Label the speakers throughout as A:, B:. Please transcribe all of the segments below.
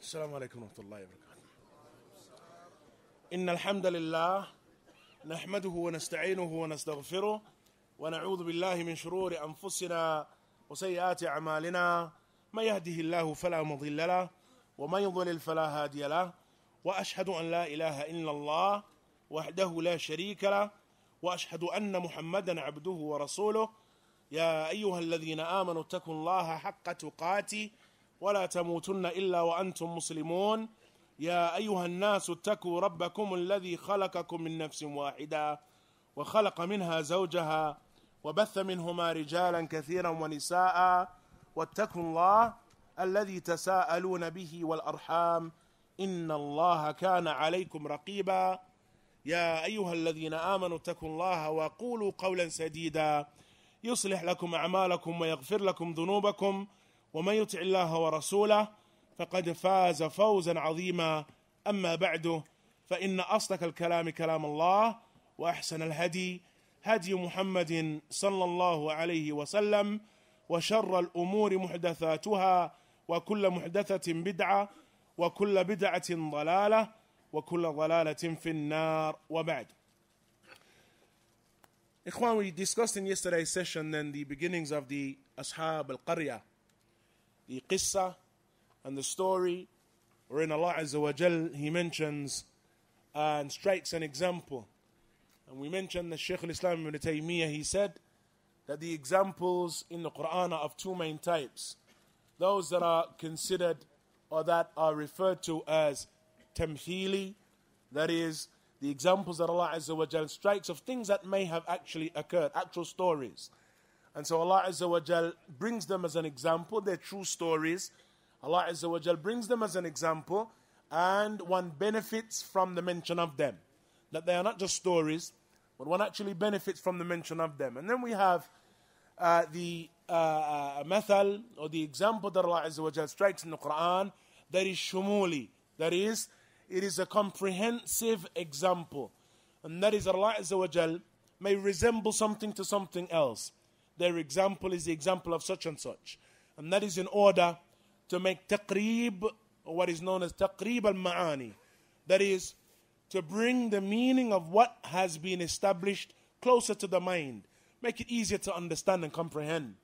A: السلام عليكم ورحمة الله وبركاته. إن الحمد لله نحمده ونستعينه ونستغفره ونعوذ بالله من شرور أنفسنا وسيئات أعمالنا، من يهده الله فلا مضل له ومن يضلل فلا هادي له، وأشهد أن لا إله إلا الله وحده لا شريك له، وأشهد أن محمدا عبده ورسوله. يا أيها الذين آمنوا اتقوا الله حق تقاته ولا تموتن إلا وأنتم مسلمون. يا أيها الناس اتقوا ربكم الذي خلقكم من نفس واحدة وخلق منها زوجها وبث منهما رجالا كثيرا ونساء، واتقوا الله الذي تساءلون به والأرحام إن الله كان عليكم رقيبا. يا أيها الذين آمنوا اتقوا الله وقولوا قولا سديدا يصلح لكم أعمالكم ويغفر لكم ذنوبكم، ومن يطع الله ورسوله فقد فاز فوزا عظيما. أما بعد، فإن أصدق الكلام كلام الله، وأحسن الهدي هدي محمد صلى الله عليه وسلم، وشر الأمور محدثاتها، وكل محدثة بدعة، وكل بدعة ضلالة، وكل ضلالة في النار. وبعد. Ikhwan, we discussed in yesterday's session then the beginnings of the Ashab al-Qaryah, the qissa and the story wherein Allah Azza wa Jal, He mentions and strikes an example. And we mentioned that Shaykh al-Islam ibn Taymiyyah, he said that the examples in the Quran are of two main types. Those that are considered or that are referred to as tamthili, that is, the examples that Allah Azza wa Jal strikes of things that may have actually occurred, actual stories. And so Allah Azza wa Jal brings them as an example. They're true stories. Allah Azza wa Jal brings them as an example, and one benefits from the mention of them. That they are not just stories, but one actually benefits from the mention of them. And then we have the mathal, or the example that Allah Azza wa Jal strikes in the Quran, that is shumuli. That is, it is a comprehensive example. And that is, Allah Azza wa Jal may resemble something to something else. Their example is the example of such and such. And that is in order to make taqreeb, or what is known as taqreeb al-ma'ani. That is, to bring the meaning of what has been established closer to the mind. Make it easier to understand and comprehend.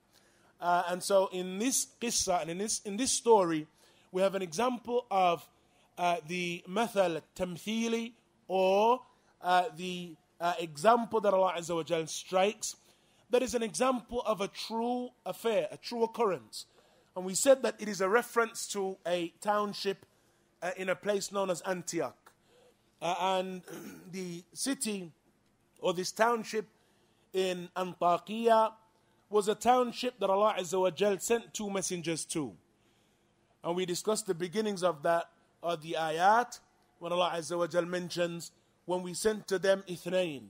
A: And so in this qissa, and in this story, we have an example of the mathal tamthili, or the example that Allah Azza wa Jal strikes, that is an example of a true affair, a true occurrence. And we said that it is a reference to a township in a place known as Antioch. And the city, or this township in Antakiya, was a township that Allah Azza wa Jal sent two messengers to. And we discussed the beginnings of that, or the ayat, when Allah Azza wa Jal mentions, when we sent to them ithnain,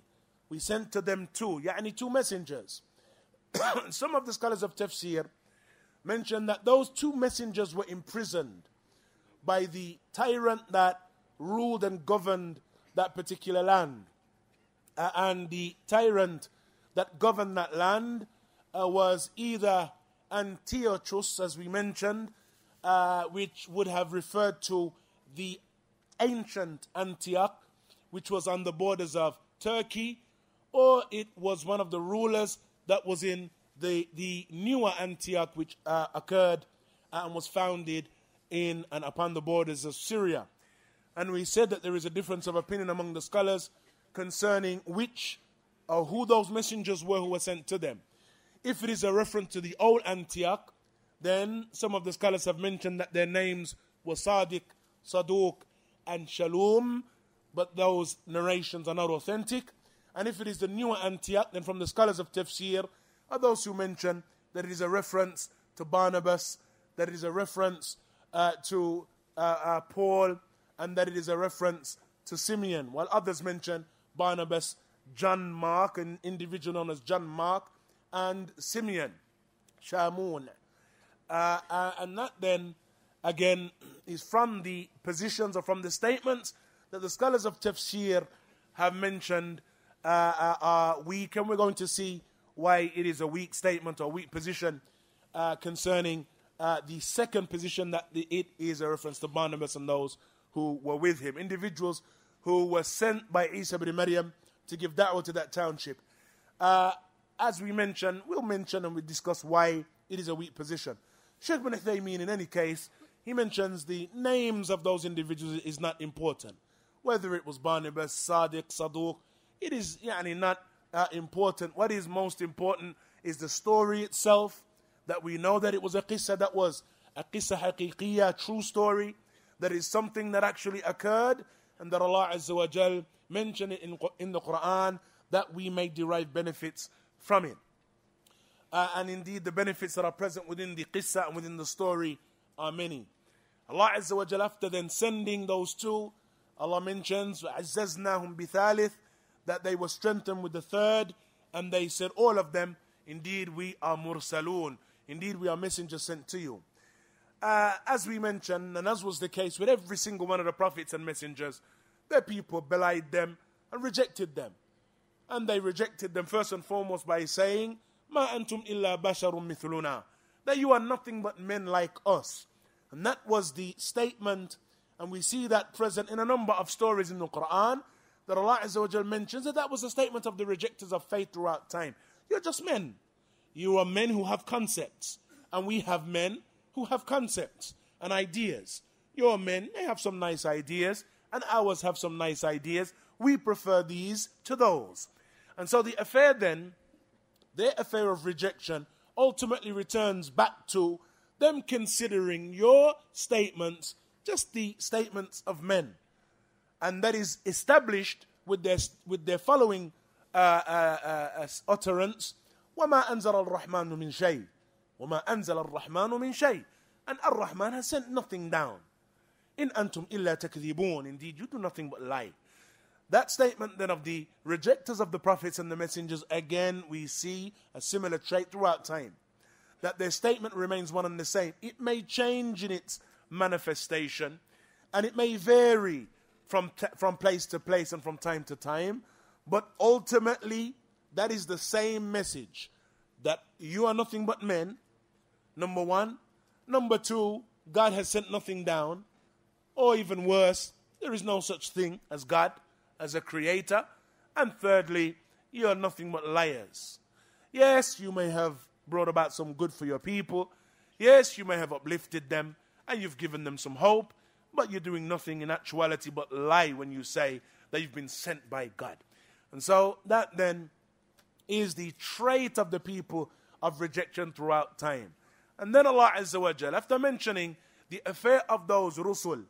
A: we sent to them two, yani two messengers. Some of the scholars of tafsir mention that those two messengers were imprisoned by the tyrant that ruled and governed that particular land. And the tyrant that governed that land was either Antiochus, as we mentioned, which would have referred to the ancient Antioch, which was on the borders of Turkey, or it was one of the rulers that was in the newer Antioch, which occurred and was founded in and upon the borders of Syria. And we said that there is a difference of opinion among the scholars concerning which or who those messengers were who were sent to them. If it is a reference to the old Antioch, then some of the scholars have mentioned that their names were Sadiq, Saduq, and Shalom, but those narrations are not authentic. And if it is the newer Antioch, then from the scholars of tafsir are those who mention that it is a reference to Barnabas, that it is a reference to Paul, and that it is a reference to Simeon, while others mention Barnabas, John Mark, an individual known as John Mark, and Simeon, Shamun. And that then, again, is from the positions or from the statements that the scholars of tafsir have mentioned are weak, and we're going to see why it is a weak statement or weak position concerning the second position, that it is a reference to Barnabas and those who were with him, individuals who were sent by Isa ibn Maryam to give da'wah to that township. As we mentioned, we'll mention and we'll discuss why it is a weak position. Shaykh ibn Uthaymeen, in any case, he mentions the names of those individuals is not important. Whether it was Barnabas, Sadiq, Saduq, it is not important. What is most important is the story itself, that we know that it was a qissa that was a qissa haqiqiyya, true story, that is something that actually occurred, and that Allah Azza wa Jal mentioned it in the Quran, that we may derive benefits from it. And indeed, the benefits that are present within the qissa and within the story are many. Allah Azza wa Jal, after then sending those two, Allah mentions وَعَزَّزْنَاهُمْ بِثَالِث, that they were strengthened with the third, and they said, all of them, indeed we are mursalun, indeed we are messengers sent to you. As we mentioned, and as was the case with every single one of the prophets and messengers, their people belied them and rejected them. And they rejected them first and foremost by saying, مَا أَنْتُمْ إِلَّا بَشَرٌ مِثْلُنَا, that you are nothing but men like us. And that was the statement, and we see that present in a number of stories in the Quran, that Allah Azza wa Jal mentions that was a statement of the rejectors of faith throughout time. You're just men. You are men who have concepts, and we have men who have concepts and ideas. Your men, they have some nice ideas, and ours have some nice ideas. We prefer these to those. And so the affair then, their affair of rejection, ultimately returns back to them considering your statements just the statements of men. And that is established with their following utterance, وَمَا أَنزَلَ الرَّحْمَنُ مِنْ شَيْءٍ وَمَا أَنزَلَ الرَّحْمَنُ مِنْ شَيْءٍ, and Ar-Rahman has sent nothing down. إِنْ أَنْتُمْ إِلَّا تَكْذِبُونَ, indeed you do nothing but lie. That statement then of the rejectors of the prophets and the messengers, again we see a similar trait throughout time, that their statement remains one and the same. It may change in its manifestation, and it may vary from place to place and from time to time, but ultimately that is the same message, that you are nothing but men, number one. Number two, God has sent nothing down, or even worse, there is no such thing as God, as a creator. And thirdly, you are nothing but liars. Yes, you may have brought about some good for your people. Yes, you may have uplifted them, and you've given them some hope, but you're doing nothing in actuality but lie when you say that you've been sent by God. And so that then is the trait of the people of rejection throughout time. And then Allah Azza wa Jal, after mentioning the affair of those Rusul,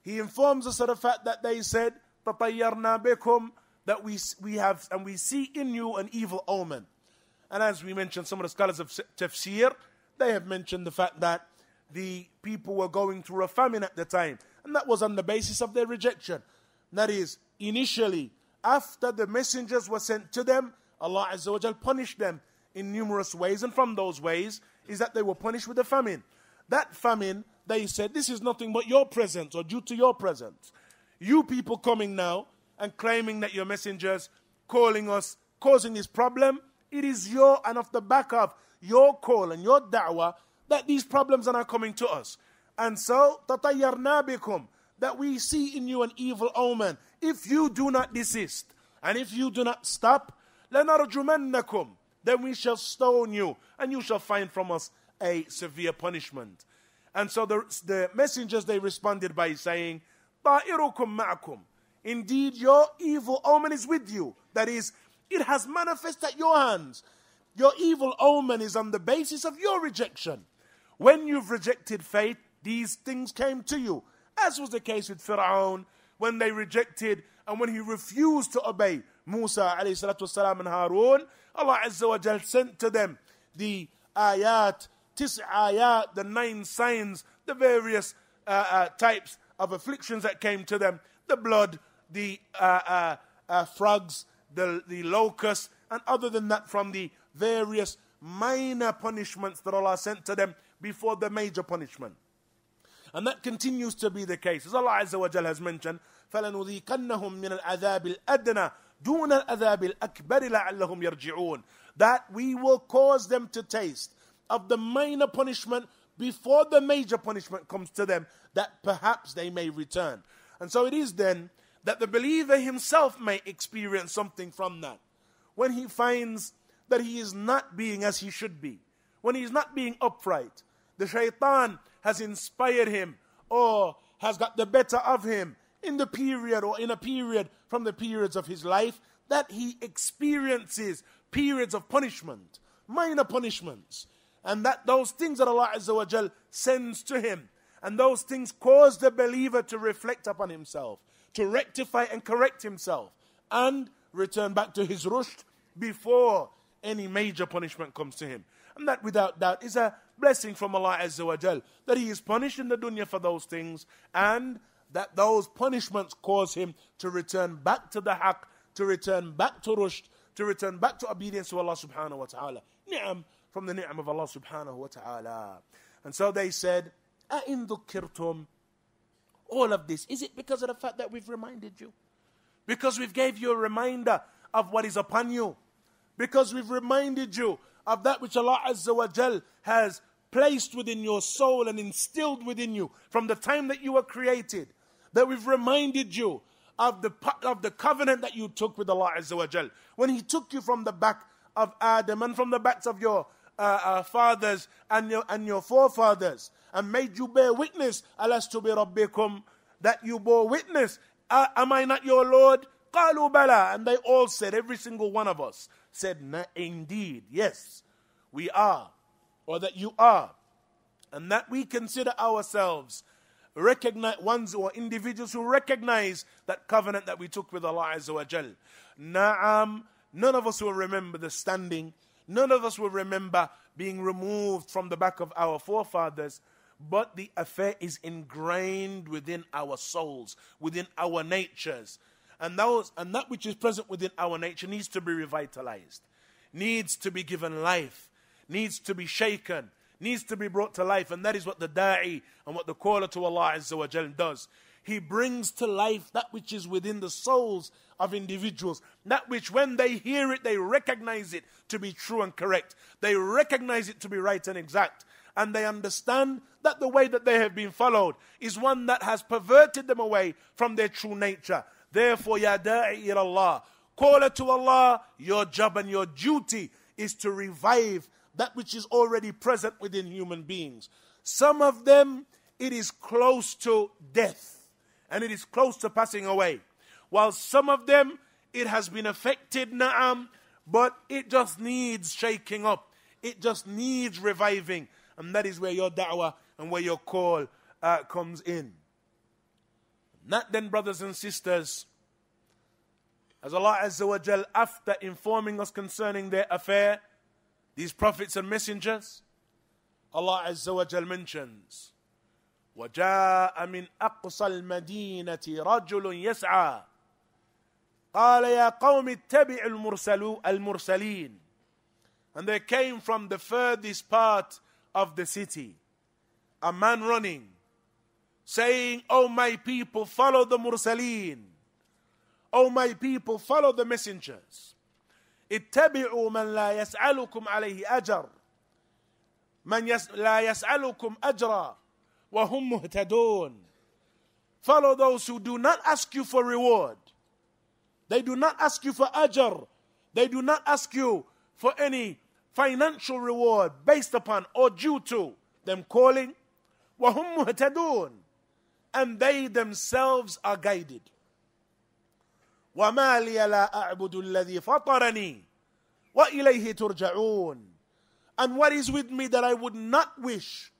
A: He informs us of the fact that they said, تَطَيَّرْنَا بِكُمْ, that we have and we see in you an evil omen. And as we mentioned, some of the scholars of tafsir, they have mentioned the fact that the people were going through a famine at the time, and that was on the basis of their rejection. That is, initially, after the messengers were sent to them, Allah Azza wa Jal punished them in numerous ways, and from those ways is that they were punished with a famine. That famine, they said, this is nothing but your presence, or due to your presence. You people coming now and claiming that your messengers, calling us, causing this problem, it is your, and off the back of your call and your da'wah, that these problems are now coming to us. And so, تَطَيَّرْنَا بِكُمْ, that we see in you an evil omen. If you do not desist, and if you do not stop, لَنَرْجُمَنَّكُمْ, then we shall stone you, and you shall find from us a severe punishment. And so the messengers, they responded by saying, طَائِرُكُمْ مَعَكُمْ, indeed your evil omen is with you. That is, it has manifested at your hands. Your evil omen is on the basis of your rejection. When you've rejected faith, these things came to you. As was the case with Fir'aun, when they rejected and when he refused to obey Musa alayhi salatu wasalam and Harun, Allah Azza wa Jal sent to them the ayat, ayat, the 9 signs, the various types of afflictions that came to them, the blood, the frogs, the locusts, and other than that from the various minor punishments that Allah sent to them before the major punishment. And that continues to be the case. As Allah Azza wa Jal has mentioned, فَلَنُذِيقَنَّهُمْ مِنَ الْعَذَابِ الْأَدْنَى دُونَ الْعَذَابِ الْأَكْبَرِ لَعَلَّهُمْ يَرْجِعُونَ, that we will cause them to taste of the minor punishment before the major punishment comes to them, that perhaps they may return. And so it is then that the believer himself may experience something from that. When he finds that he is not being as he should be, when he is not being upright, the shaitan has inspired him or has got the better of him in the period or in a period from the periods of his life, that he experiences periods of punishment, minor punishments, and that those things that Allah Azza wa Jal sends to him, and those things cause the believer to reflect upon himself, to rectify and correct himself, and return back to his rushd before any major punishment comes to him. And that without doubt is a blessing from Allah Azza wa Jal, that he is punished in the dunya for those things, and that those punishments cause him to return back to the haqq, to return back to rushd, to return back to obedience to Allah subhanahu wa ta'ala. Ni'am from the ni'am of Allah subhanahu wa ta'ala. And so they said, أَإِن ذُكِّرْتُمْ, all of this, is it because of the fact that we've reminded you? Because we've gave you a reminder of what is upon you? Because we've reminded you of that which Allah Azza wa Jal has placed within your soul and instilled within you from the time that you were created? That we've reminded you of the covenant that you took with Allah Azza wa Jal, when He took you from the back of Adam and from the backs of your fathers and your forefathers, and made you bear witness, alastu bi rabbikum, that you bore witness, am I not your Lord? Qalu bala, and they all said, every single one of us said, indeed, yes, we are, or that you are, and that we consider ourselves recognize ones or individuals who recognize that covenant that we took with Allah Azza wa Jal. Na'am, none of us will remember the standing, none of us will remember being removed from the back of our forefathers, but the affair is ingrained within our souls, within our natures. And that which is present within our nature needs to be revitalized, needs to be given life, needs to be shaken, needs to be brought to life. And that is what the da'i and what the caller to Allah Azza wa Jal does. He brings to life that which is within the souls of individuals, that which when they hear it, they recognize it to be true and correct. They recognize it to be right and exact. And they understand that the way that they have been followed is one that has perverted them away from their true nature. Therefore, ya da'i ila Allah, caller to Allah, your job and your duty is to revive that which is already present within human beings. Some of them, it is close to death, and it is close to passing away. While some of them, it has been affected, na'am, but it just needs shaking up. It just needs reviving. And that is where your da'wah and where your call comes in. That then, brothers and sisters, as Allah Azza wa Jal, after informing us concerning their affair, these prophets and messengers, Allah Azza wa Jal mentions, وَجَاءَ مِنْ أَقْصَى الْمَدِينَةِ رَجُلٌ يَسْعَى قَالَ يَا قَوْمِ اتَّبِعُوا الْمُرْسَلِينَ. And there came from the furthest part of the city a man running, saying, "O my people, follow the mursaleen. O my people, follow the messengers. اتبعوا من لا يسألكم عليه أجر لا يسألكم أجرا وهم مهتدون." Follow those who do not ask you for reward. They do not ask you for ajr. They do not ask you for any financial reward based upon or due to them calling. وهم مهتدون. And they themselves are guided. وَمَا لِيَ لَا أَعْبُدُ الَّذِي فَطَرَنِي وَإِلَيْهِ تُرْجَعُونَ. And what is with me that I would not wish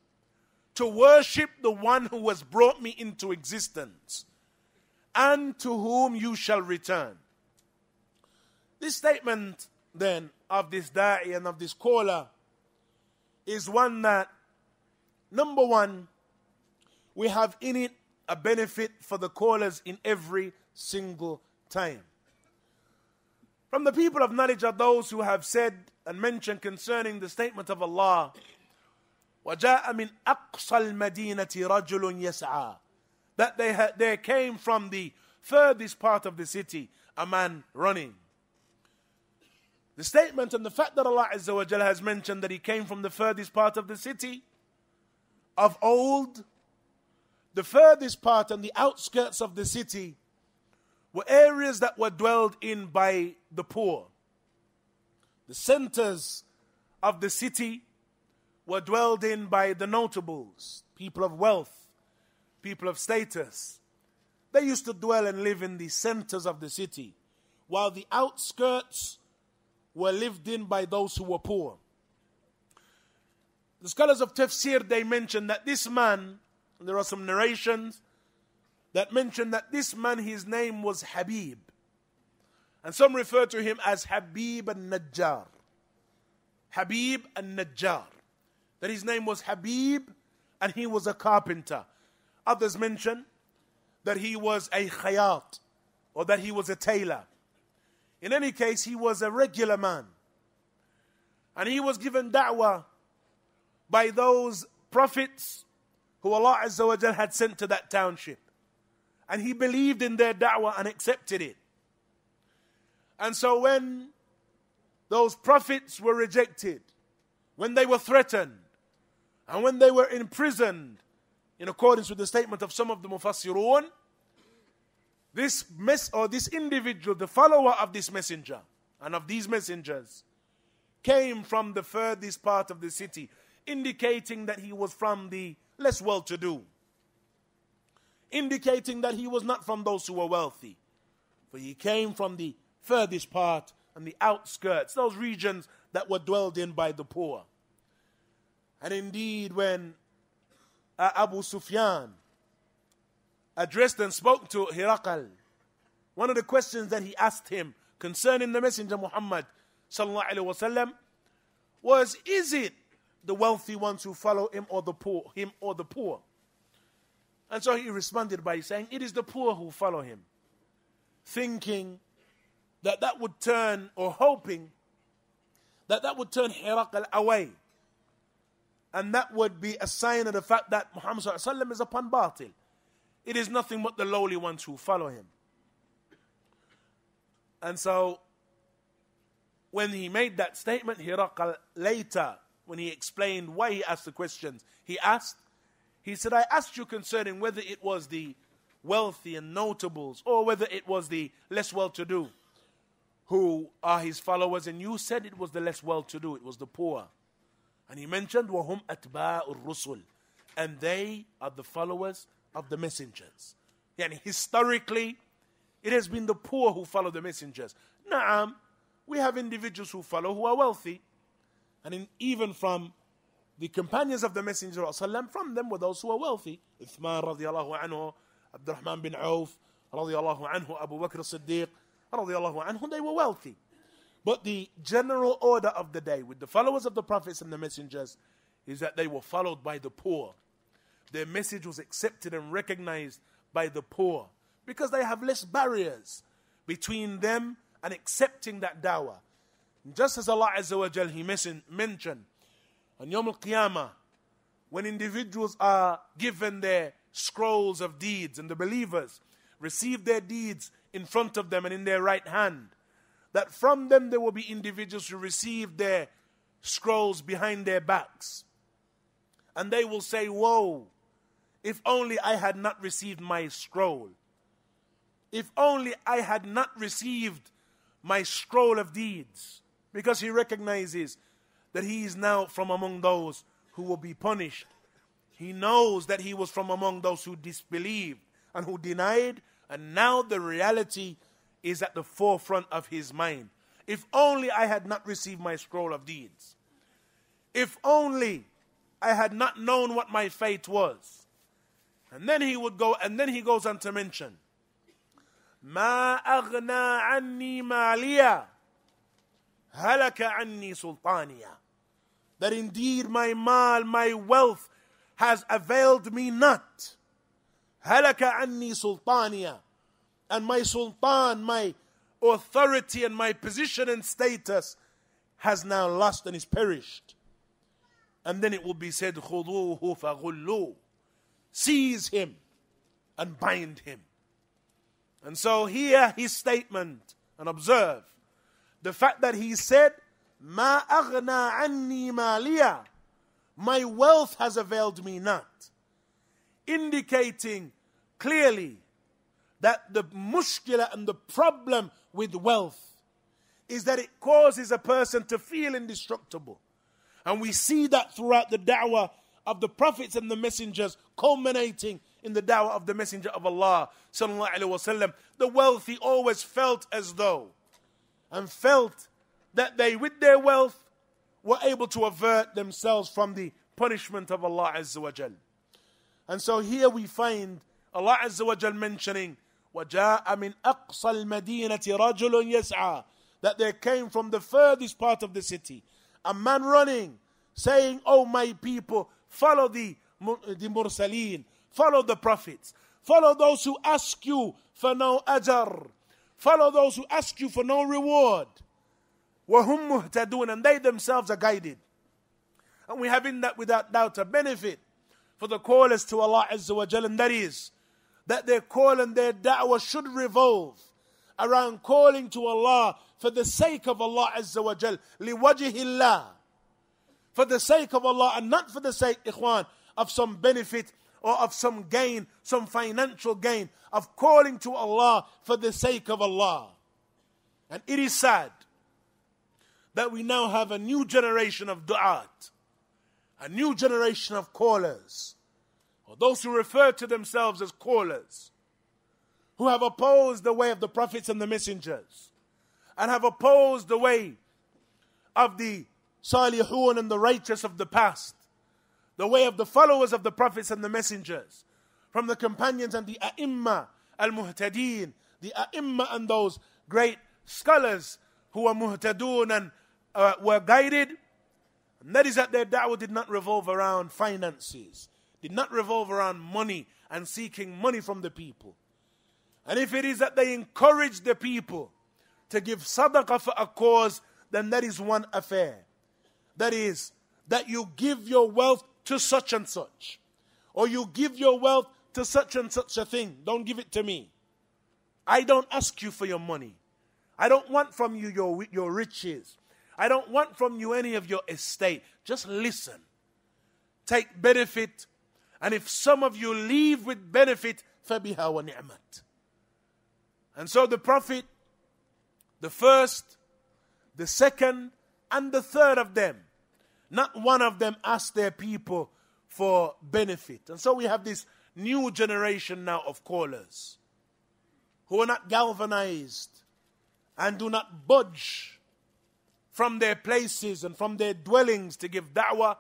A: to worship the one who has brought me into existence, and to whom you shall return. This statement then of this da'i and of this caller is one that, number one, we have in it a benefit for the callers in every single time. From the people of knowledge are those who have said and mentioned concerning the statement of Allah, وَجَاءَ مِنْ أَقْصَى الْمَدِينَةِ رَجُلٌ يَسْعَى, that there came from the furthest part of the city a man running. The statement and the fact that Allah Azza wa Jalla has mentioned that he came from the furthest part of the city of old, the furthest part and the outskirts of the city were areas that were dwelled in by the poor. The centers of the city were dwelled in by the notables, people of wealth, people of status. They used to dwell and live in the centers of the city, while the outskirts were lived in by those who were poor. The scholars of tafsir, they mention that this man, and there are some narrations that mention that this man, his name was Habib. And some refer to him as Habib al-Najjar. Habib al-Najjar. That his name was Habib and he was a carpenter. Others mention that he was a khayat, or that he was a tailor. In any case, he was a regular man. And he was given da'wah by those prophets who Allah Azza wa Jal had sent to that township. And he believed in their da'wah and accepted it. And so when those prophets were rejected, when they were threatened, and when they were imprisoned, in accordance with the statement of some of the Mufassirun, this individual, the follower of this messenger and of these messengers, came from the furthest part of the city, indicating that he was from the less well-to-do, indicating that he was not from those who were wealthy, for he came from the furthest part and the outskirts, those regions that were dwelled in by the poor. And indeed, when Abu Sufyan addressed and spoke to Hiraqal, one of the questions that he asked him concerning the Messenger Muhammad sallallahu alaihi wasallam was, is it the wealthy ones who follow him or the poor? And so he responded by saying, it is the poor who follow him, thinking that would turn, or hoping that would turn Hiraqal away. And that would be a sign of the fact that Muhammad sallallahu alaihi wasallam is upon batil. It is nothing but the lowly ones who follow him. And so, when he made that statement, Hiraqal later, when he explained why he asked the questions, he said, I asked you concerning whether it was the wealthy and notables, or whether it was the less well-to-do who are his followers, and you said it was the less well-to-do, it was the poor. And he mentioned, وَهُمْ أَتْبَاءُ الرُّسُلِ, and they are the followers of the messengers. Yani historically, it has been the poor who follow the messengers. Na'am, we have individuals who follow who are wealthy. And even from the companions of the Messenger ﷺ, from them were those who are wealthy. Uthman radiallahu anhu, Abdurrahman bin Auf radiallahu anhu, Abu Bakr as-Siddiq radiallahu anhu, they were wealthy. But the general order of the day with the followers of the prophets and the messengers is that they were followed by the poor. Their message was accepted and recognized by the poor because they have less barriers between them and accepting that dawah. Just as Allah Azza wa Jal, He mentioned on Yawm al-Qiyamah, when individuals are given their scrolls of deeds and the believers receive their deeds in front of them and in their right hand, that from them there will be individuals who receive their scrolls behind their backs. And they will say, woe, if only I had not received my scroll. If only I had not received my scroll of deeds. Because he recognizes that he is now from among those who will be punished. He knows that he was from among those who disbelieved and who denied, and now the reality is at the forefront of his mind. If only I had not received my scroll of deeds. If only I had not known what my fate was. And then he goes on to mention, ما أغنى عني ماليا هلك عني سلطانيا, that indeed my mal, my wealth has availed me not. هلك عني سلطانيا, and my sultan, my authority and my position and status has now lost and is perished. And then it will be said, خُذُوهُ فَغُلُّوهُ, seize him and bind him. And so hear his statement and observe the fact that he said, مَا أَغْنَى عَنِّي مَالِيَا, my wealth has availed me not. Indicating clearly that the mushkila and the problem with wealth is that it causes a person to feel indestructible. And we see that throughout the da'wah of the prophets and the messengers, culminating in the da'wah of the messenger of Allah sallallahu alaihi wasallam. The wealthy always felt as though, and felt that they, with their wealth, were able to avert themselves from the punishment of Allah Azza wa Jal. And so here we find Allah Azza wa Jal mentioning, وَجَاءَ مِنْ أَقْصَى الْمَدِينَةِ رَجُلٌ يَسْعَى, that there came from the furthest part of the city a man running, saying, "Oh my people, follow the mursaleen, follow the prophets, follow those who ask you for no ajar, follow those who ask you for no reward. وَهُمْ مُهْتَدُونَ, and they themselves are guided." And we have in that without doubt a benefit for the callers to Allah Azza wa Jal, and that is that their call and their da'wah should revolve around calling to Allah for the sake of Allah Azza wa Jal, liwajhi Allah, for the sake of Allah, and not for the sake, ikhwan, of some benefit or of some gain, some financial gain, of calling to Allah for the sake of Allah. And it is sad that we now have a new generation of du'at, a new generation of callers, or those who refer to themselves as callers, who have opposed the way of the prophets and the messengers, and have opposed the way of the salihun and the righteous of the past, the way of the followers of the prophets and the messengers, from the companions and the a'imma al-muhtadeen, the a'imma and those great scholars who were muhtadun and were guided. And that is that their da'wah did not revolve around finances, did not revolve around money and seeking money from the people. And if it is that they encourage the people to give sadaqah for a cause, then that is one affair. That is, that you give your wealth to such and such, or you give your wealth to such and such a thing. Don't give it to me. I don't ask you for your money. I don't want from you your riches. I don't want from you any of your estate. Just listen. Take benefit. And if some of you leave with benefit, فَبِهَا وَنِعْمَتْ. And so the Prophet, the first, the second, and the third of them, not one of them asked their people for benefit. And so we have this new generation now of callers who are not galvanized and do not budge from their places and from their dwellings to give da'wah,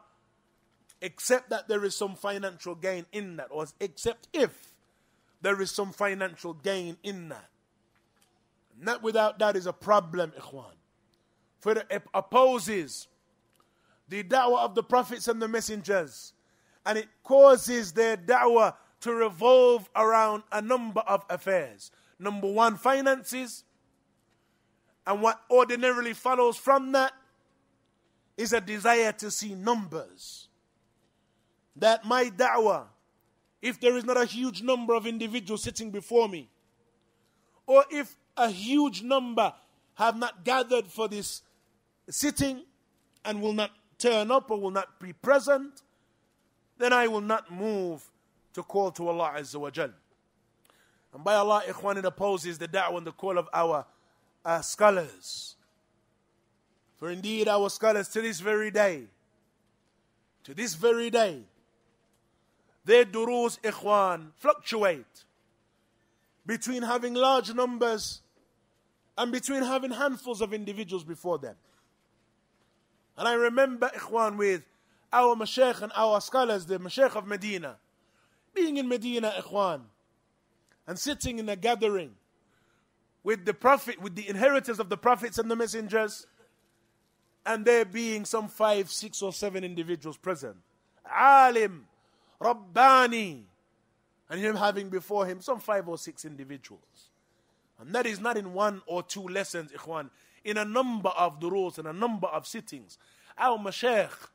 A: except that there is some financial gain in that, or except if there is some financial gain in that. And that without doubt is a problem, ikhwan. For it opposes the da'wah of the prophets and the messengers, and it causes their da'wah to revolve around a number of affairs. Number one, finances. And what ordinarily follows from that is a desire to see numbers. That my da'wah, if there is not a huge number of individuals sitting before me, or if a huge number have not gathered for this sitting and will not turn up or will not be present, then I will not move to call to Allah Azza wa Jal. And by Allah, ikhwan, it opposes the da'wah and the call of our scholars. For indeed our scholars to this very day, their duroos, ikhwan, fluctuate between having large numbers and between having handfuls of individuals before them. And I remember, ikhwan, with our mashaykh and our scholars, the mashaykh of Medina, being in Medina, ikhwan, and sitting in a gathering with the Prophet, with the inheritors of the prophets and the messengers, and there being some 5, 6, or 7 individuals present. Alim, Rabbani, and him having before him some 5 or 6 individuals. And that is not in 1 or 2 lessons, ikhwan, in a number of duroos and a number of sittings. Our mashaykh,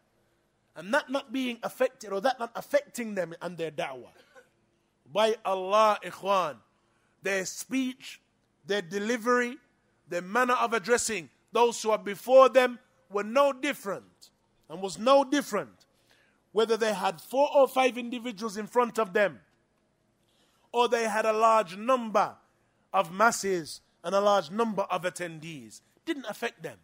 A: and that not being affected, or that not affecting them and their da'wah. By Allah, ikhwan, their speech, their delivery, their manner of addressing those who are before them were no different, and was no different whether they had 4 or 5 individuals in front of them, or they had a large number of masses and a large number of attendees, didn't affect them.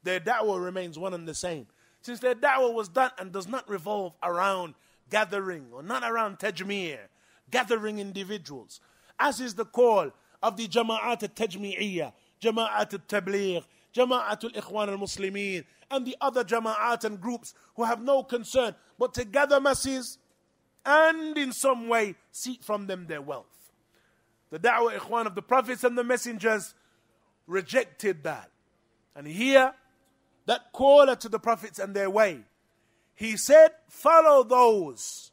A: Their da'wah remains one and the same. Since their da'wah was done and does not revolve around gathering or not around tajmir, gathering individuals, as is the call of the Jama'at al-Tajmi'iyya, Jama'at al-Tabligh, Jama'at al-Ikhwan al-Muslimin, and the other Jama'at and groups who have no concern but to gather masses and in some way seek from them their wealth. The Da'wah Ikhwan of the Prophets and the Messengers rejected that. And here, that caller to the Prophets and their way, he said, follow those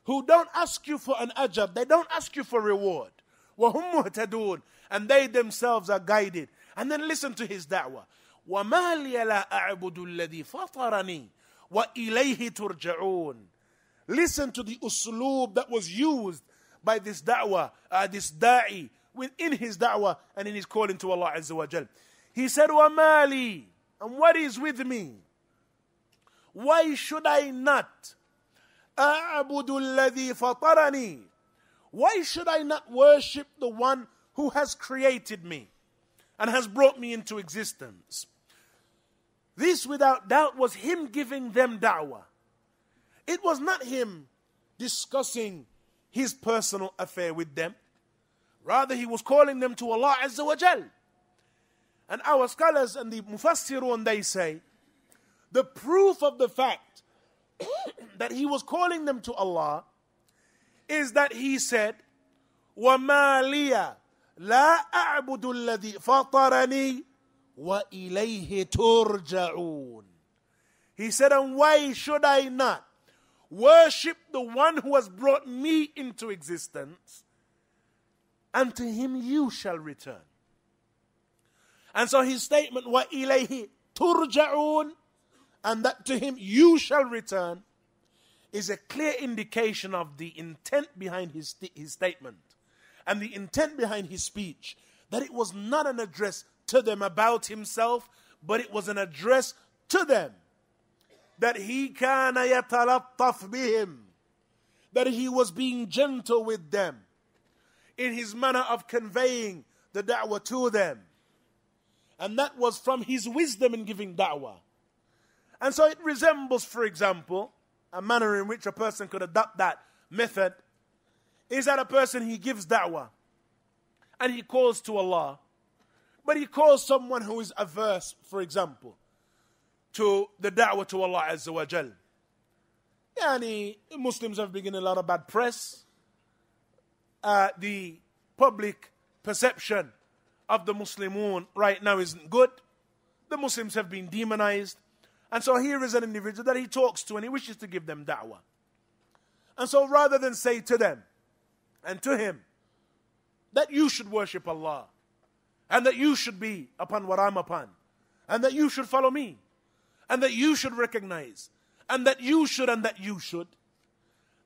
A: who don't ask you for an ajr, they don't ask you for reward. وَهُمْ مُهْتَدُونَ, and they themselves are guided. And then listen to his da'wah. وَمَا لِيَ لَا أَعْبُدُ الَّذِي فَطَرَنِي وَإِلَيْهِ تُرْجَعُونَ. Listen to the usloob that was used by this da'wah, this da'i, within his da'wah and in his calling to Allah Azza wa Jal. He said, وَمَا لِي, and what is with me? Why should I not أَعْبُدُ الَّذِي فَطَرَنِي? Why should I not worship the one who has created me and has brought me into existence? This, without doubt, was him giving them da'wah. It was not him discussing his personal affair with them. Rather, he was calling them to Allah Azza wa Jal. And our scholars and the Mufassirun, they say, the proof of the fact that he was calling them to Allah is that he said, وَمَا لِيَ لَا أَعْبُدُ الَّذِي فَطَرَنِي وَإِلَيْهِ تُرْجَعُونَ. He said, and why should I not worship the one who has brought me into existence, and to him you shall return. And so his statement, وَإِلَيْهِ تُرْجَعُونَ, and that to him you shall return, is a clear indication of the intent behind his statement and the intent behind his speech, that it was not an address to them about himself, but it was an address to them, that he كَانَ يَتَلَطَّفْ بِهِمْ, that he was being gentle with them in his manner of conveying the da'wah to them. And that was from his wisdom in giving da'wah. And so it resembles, for example, a manner in which a person could adopt that method is that a person, he gives da'wah and he calls to Allah, but he calls someone who is averse, for example, to the da'wah to Allah Azza wa Jal. Yani, Muslims have been getting a lot of bad press. The public perception of the Muslimun right now isn't good. The Muslims have been demonized. And so here is an individual that he talks to and he wishes to give them da'wah. And so rather than say to them and to him that you should worship Allah and that you should be upon what I'm upon and that you should follow me and that you should recognize and that you should and that you should,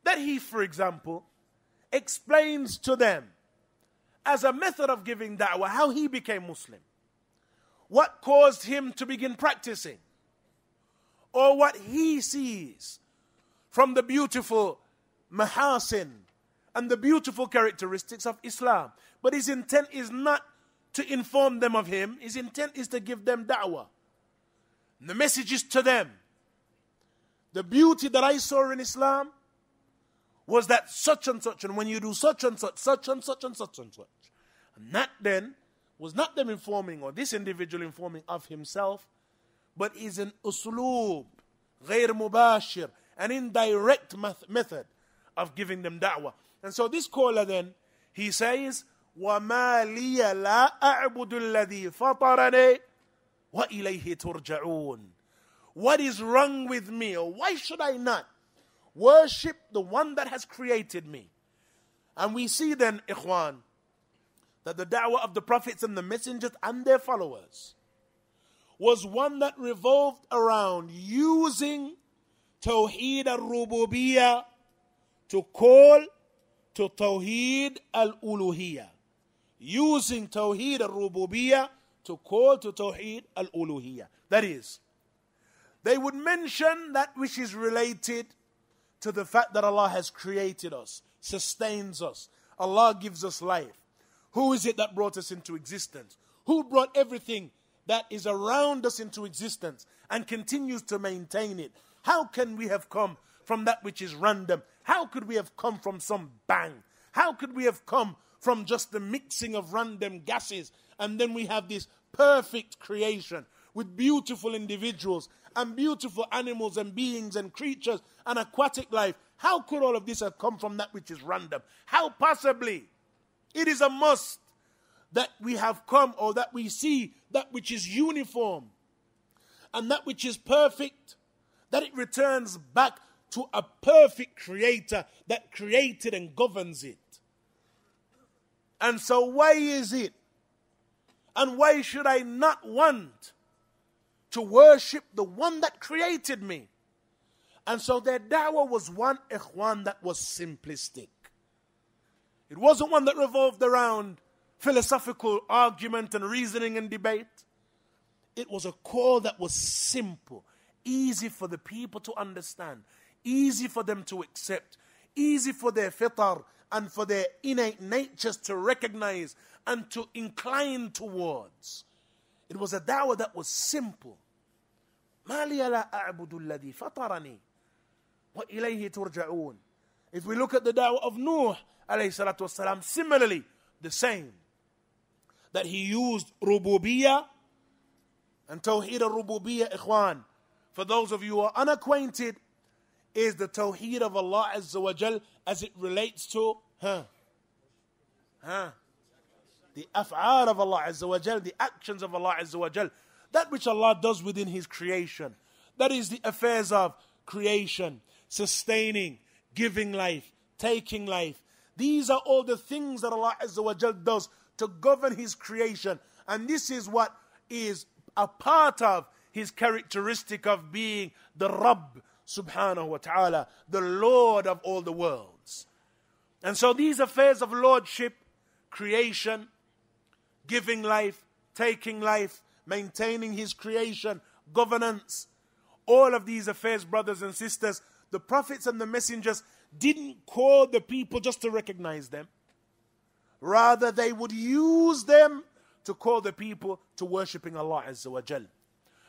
A: that he, for example, explains to them as a method of giving da'wah how he became Muslim, what caused him to begin practicing, or what he sees from the beautiful mahasin and the beautiful characteristics of Islam. But his intent is not to inform them of him. His intent is to give them da'wah. And the message is to them. The beauty that I saw in Islam was that such and such, and when you do such and such, such and such and such and such. And that then was not them informing, or this individual informing of himself, but is an usloob, غير مباشر, an indirect method of giving them da'wah. And so this caller then, he says, وَمَا لِيَ لَا أَعْبُدُ الَّذِي فَطَرَنِي وَإِلَيْهِ تُرْجَعُونَ. What is wrong with me, or why should I not worship the one that has created me? And we see then, ikhwan, that the da'wah of the prophets and the messengers and their followers was one that revolved around using Tawheed al-Rububiyyah to call to Tawheed al-Uluhiyyah. Using Tawheed al-Rububiyyah to call to Tawheed al-Uluhiyyah. That is, they would mention that which is related to the fact that Allah has created us, sustains us. Allah gives us life. Who is it that brought us into existence? Who brought everything that is around us into existence and continues to maintain it? How can we have come from that which is random? How could we have come from some bang? How could we have come from just the mixing of random gases? And then we have this perfect creation with beautiful individuals and beautiful animals and beings and creatures and aquatic life. How could all of this have come from that which is random? How possibly? It is a must that we have come, or that we see that which is uniform and that which is perfect, that it returns back to a perfect creator that created and governs it. And so why is it, and why should I not want to worship the one that created me? And so their da'wah was one, ikhwan, that was simplistic. It wasn't one that revolved around philosophical argument and reasoning and debate. It was a call that was simple, easy for the people to understand, easy for them to accept, easy for their fitar and for their innate natures to recognize and to incline towards. It was a da'wah that was simple. مَا لِيَ لَا أَعْبُدُ الَّذِي فَطَرَنِي وَإِلَيْهِ تُرْجَعُونَ. If we look at the da'wah of Nuh, alayhi salatu wasalam, similarly, the same. That he used rububiyyah and tawheed al-rububiyyah, ikhwan. For those of you who are unacquainted, is the tawheed of Allah Azza wa Jal as it relates to the af'al of Allah Azza wa Jal, the actions of Allah Azza wa Jal, that which Allah does within His creation. That is the affairs of creation, sustaining, giving life, taking life. These are all the things that Allah Azza wa Jal does to govern His creation. And this is what is a part of His characteristic of being the Rabb subhanahu wa ta'ala, the Lord of all the worlds. And so these affairs of lordship, creation, giving life, taking life, maintaining His creation, governance, all of these affairs, brothers and sisters, the prophets and the messengers didn't call the people just to recognize them. Rather, they would use them to call the people to worshipping Allah Azza wa Jal.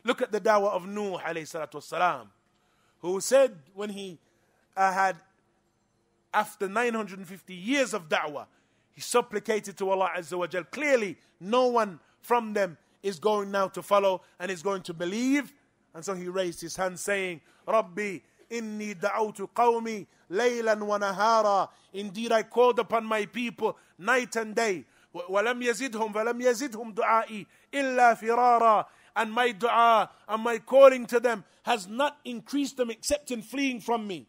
A: Look at the da'wah of Nuh alayhi salatu wasalam, who said when he had, after 950 years of da'wah, he supplicated to Allah Azza wa Jal. Clearly, no one from them is going now to follow and is going to believe. And so he raised his hand saying, Rabbi, inni da'awtu qawmi laylan wa nahara. Indeed, I called upon my people night and day. وَلَمْ يَزِدْهُمْ فَلَمْ يَزِدْهُمْ دُعَائِي إِلَّا فِرَارًا. And my dua and my calling to them has not increased them except in fleeing from me.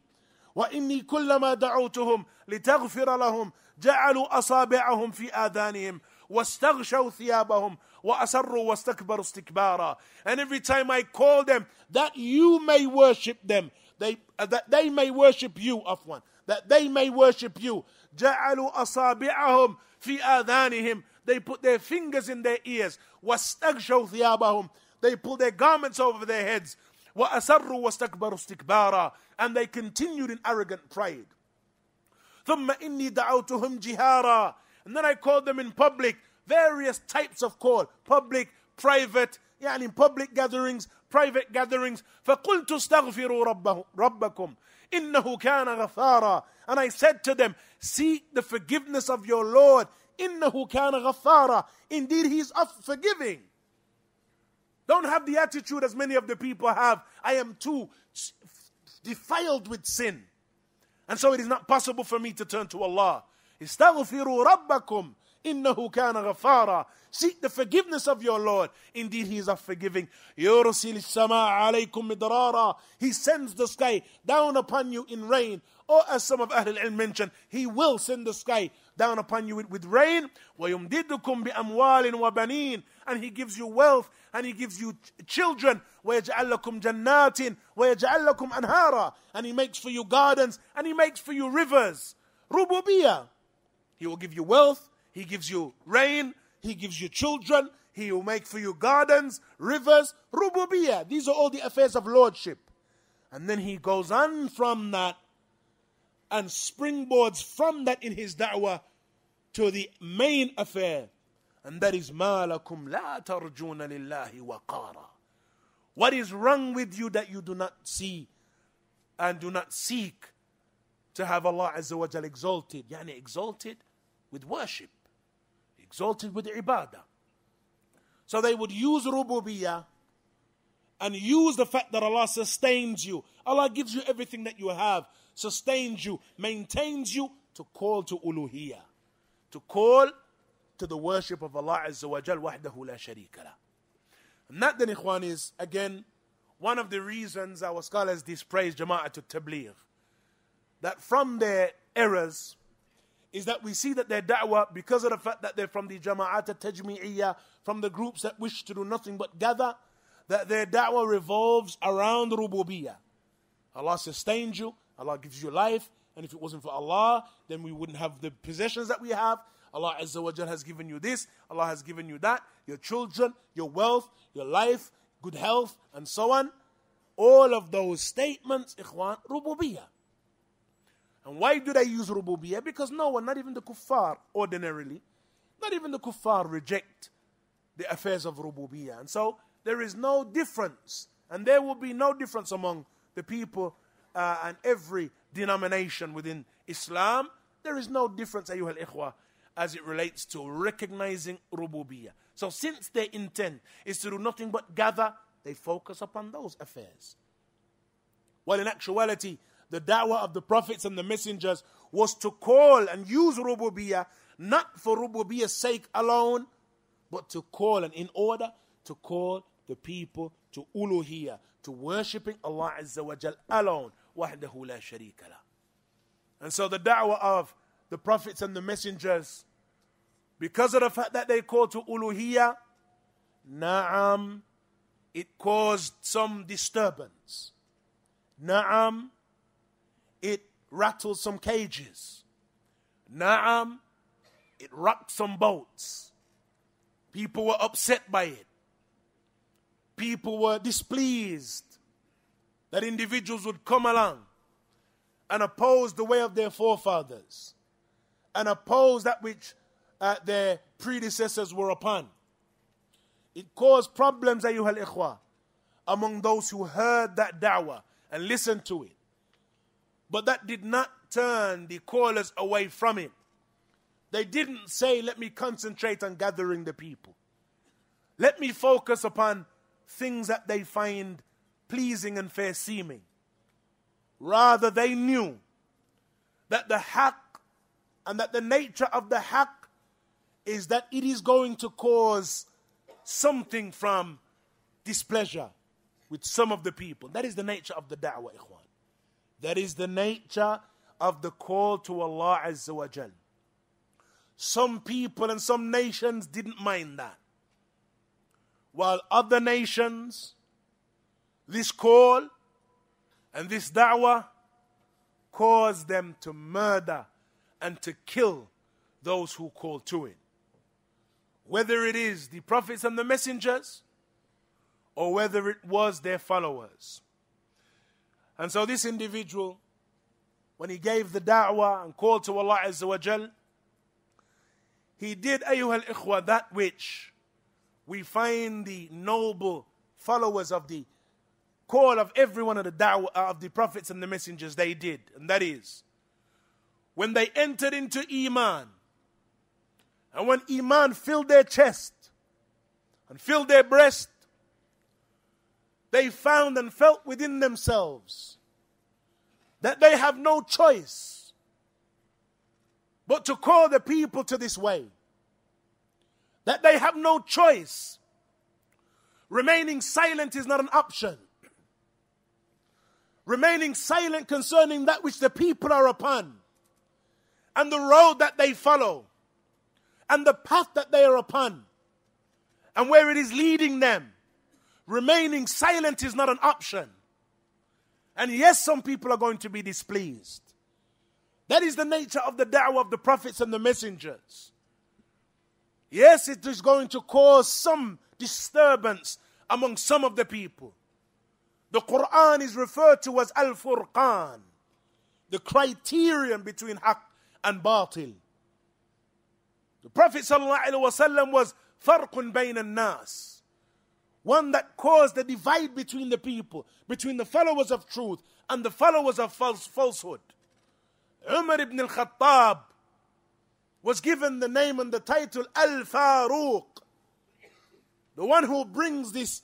A: وَإِنِّي كُلَّمَا دَعَوْتُهُمْ لِتَغْفِرَ لَهُمْ جَعَلُوا أَصَابِعَهُمْ فِي آذَانِهِمْ وَاسْتَغْشَوْا ثِيَابَهُمْ وَأَسَرُّوا وَاسْتَكْبَرُوا اسْتِكْبَارًا. And every time I call them that you may worship them, that they may worship you, afwan, that they may worship you. جَعَلُوا أَصَابِعَهُمْ فِي آذَانِهِمْ. They put their fingers in their ears. وَاسْتَغْشَوْا ثِيَابَهُمْ. They pull their garments over their heads. وَأَسَرُّوا وَاسْتَكْبَرُوا اسْتِكْبَارًا. And they continued in arrogant pride. ثُمَّ إِنِّي دَعَوْتُهُمْ جِهَارًا. And then I called them in public. Various types of call. Public, private, in public gatherings, private gatherings. فَقُلْتُ اسْتَغْفِرُوا رَبَّكُمْ إِنَّهُ كَانَ غَفَّارًا. And I said to them, seek the forgiveness of your Lord. إِنَّهُ كَانَ غَفَّارًا. Indeed, He is forgiving. Don't have the attitude as many of the people have, I am too defiled with sin, and so it is not possible for me to turn to Allah. استغفروا ربكم إنه كان غفارا. Seek the forgiveness of your Lord. Indeed, He is forgiving. يرسل السماء عليكم مدرارا. He sends the sky down upon you in rain. Or as some of Ahl al-Ilm mentioned, He will send the sky down upon you with rain. وَيُمْدِدُكُمْ بِأَمْوَالٍ وَبَنِينَ. And He gives you wealth and He gives you children. وَيَجْعَلْ لَكُمْ جَنَّاتٍ وَيَجْعَلْ لَكُمْ أَنْهَارًا. And He makes for you gardens and He makes for you rivers. Rububiyyah. He will give you wealth, He gives you rain, He gives you children, He will make for you gardens, rivers, rububiyyah. These are all the affairs of lordship. And then He goes on from that and springboards from that in his da'wah to the main affair. And that is مَا لَكُمْ لَا تَرْجُونَ لِلَّهِ وَقَارًا. What is wrong with you that you do not see and do not seek to have Allah Azza wa Jal exalted? Yani exalted with worship, exalted with ibadah. So they would use rububiyyah and use the fact that Allah sustains you. Allah gives you everything that you have, sustains you, maintains you, to call to uluhiyyah, to call to the worship of Allah Azza wa Jal wahdahu la sharika lah. And that then, ikhwan, is again one of the reasons our scholars dispraise Jama'at al-Tabligh. That from their errors is that we see that their da'wah, because of the fact that they're from the Jama'at al-Tajmi'iyah, from the groups that wish to do nothing but gather, that their da'wah revolves around rububiyyah. Allah sustains you, Allah gives you life, and if it wasn't for Allah, then we wouldn't have the possessions that we have. Allah Azza wa Jal has given you this, Allah has given you that, your children, your wealth, your life, good health, and so on. All of those statements, ikhwan, rububiyyah. And why do they use rububiyyah? Because no one, not even the kuffar ordinarily, not even the kuffar reject the affairs of rububiyyah. And so there is no difference, and there will be no difference among the people and every denomination within Islam. There is no difference, ayyuhal ikhwah, as it relates to recognizing rububiyyah. So since their intent is to do nothing but gather, they focus upon those affairs. Well, in actuality, the da'wah of the prophets and the messengers was to call and use rububiyyah, not for rububiyyah's sake alone, but to call, and in order to call the people to uluhiyyah, to worshipping Allah Azza wa Jal alone, wahdahu la sharika lah. And so the da'wah of the prophets and the messengers, because of the fact that they call to uluhiyyah, na'am, it caused some disturbance. Na'am, it rattled some cages. Na'am, it rocked some boats. People were upset by it. People were displeased that individuals would come along and oppose the way of their forefathers and oppose that which their predecessors were upon. It caused problems, ayyuhal ikhwah, among those who heard that da'wah and listened to it. But that did not turn the callers away from it. They didn't say, let me concentrate on gathering the people. Let me focus upon things that they find pleasing and fair seeming. Rather, they knew that the haqq and that the nature of the haqq is that it is going to cause something from displeasure with some of the people. That is the nature of the da'wah, ikhwan. That is the nature of the call to Allah Azza wa Jal. Some people and some nations didn't mind that. While other nations, this call and this da'wah caused them to murder and to kill those who call to it. Whether it is the prophets and the messengers, or whether it was their followers. And so this individual, when he gave the da'wah and called to Allah Azza wa Jal, he did, ayyuhal ikhwa, that which we find the noble followers of the call of every one of the da'wah of the prophets and the messengers, they did. And that is, when they entered into Iman, and when Iman filled their chest and filled their breast, they found and felt within themselves that they have no choice but to call the people to this way. That they have no choice. Remaining silent is not an option. Remaining silent concerning that which the people are upon, and the road that they follow, and the path that they are upon, and where it is leading them. Remaining silent is not an option. And yes, some people are going to be displeased. That is the nature of the da'wah of the prophets and the messengers. Yes, it is going to cause some disturbance among some of the people. The Quran is referred to as Al-Furqan, the criterion between haqq and batil. The Prophet ﷺ was farqun bayna an-nas, one that caused the divide between the people, between the followers of truth and the followers of falsehood. Umar ibn al-Khattab was given the name and the title Al-Faruq, the one who brings this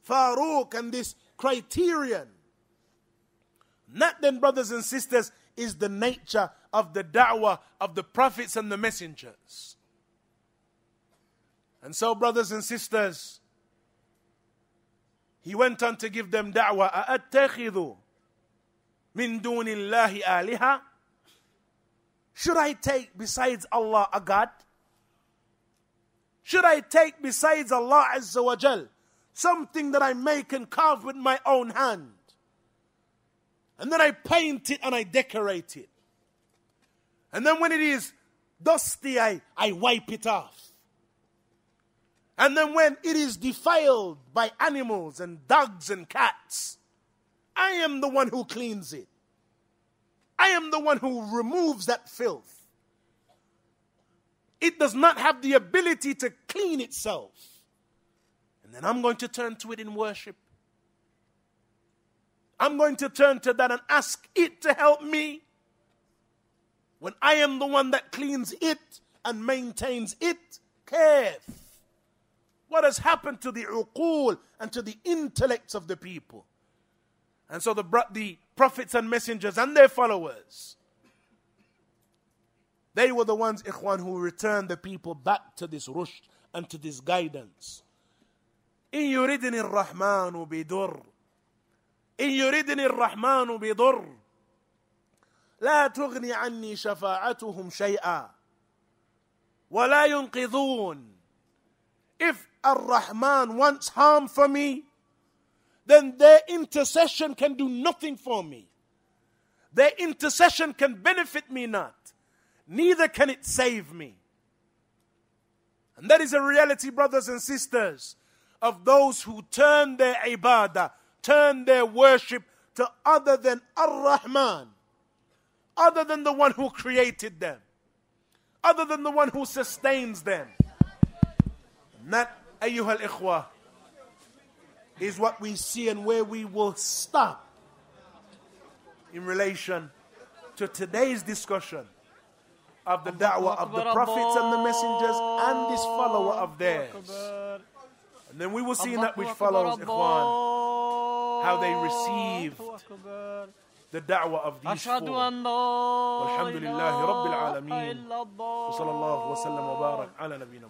A: Faruq and this criterion. That then, brothers and sisters, is the nature of the da'wah of the prophets and the messengers. And so, brothers and sisters, he went on to give them da'wah. أَأَتَّخِذُ مِن دُونِ اللَّهِ آلِهَةً? Should I take besides Allah a God? Should I take besides Allah Azza wa Jal something that I make and carve with my own hand? And then I paint it and I decorate it. And then when it is dusty, I wipe it off. And then when it is defiled by animals and dogs and cats, I am the one who cleans it. I am the one who removes that filth. It does not have the ability to clean itself. And then I'm going to turn to it in worship. I'm going to turn to that and ask it to help me, when I am the one that cleans it and maintains it. Kayf. What has happened to the uqul and to the intellects of the people? And so the prophets and messengers and their followers, they were the ones, ikhwan, who returned the people back to this rushd and to this guidance. إِن يُرِدْنِ الرَّحْمَنُ بِدُرٍّ إِن يُرِدْنِ الرَّحْمَنُ بِضُرٍّ لَا تُغْنِ عَنِّي شَفَاعَتُهُمْ شَيْئًا وَلَا يُنْقِذُونَ. If Ar-Rahman wants harm for me, then their intercession can do nothing for me. Their intercession can benefit me not, neither can it save me. And that is a reality, brothers and sisters, of those who turn their ibadah, turn their worship to other than Ar-Rahman, other than the one who created them, other than the one who sustains them. And that, ayyuhal ikhwah, is what we see and where we will stop in relation to today's discussion of the da'wah of the prophets and the messengers and this follower of theirs. And then we will see in that which follows, ikhwan, how they received the da'wah of these four. Walhamdulillahi Rabbil Alameen. Wa sallallahu wa sallam wa barak ala nabina.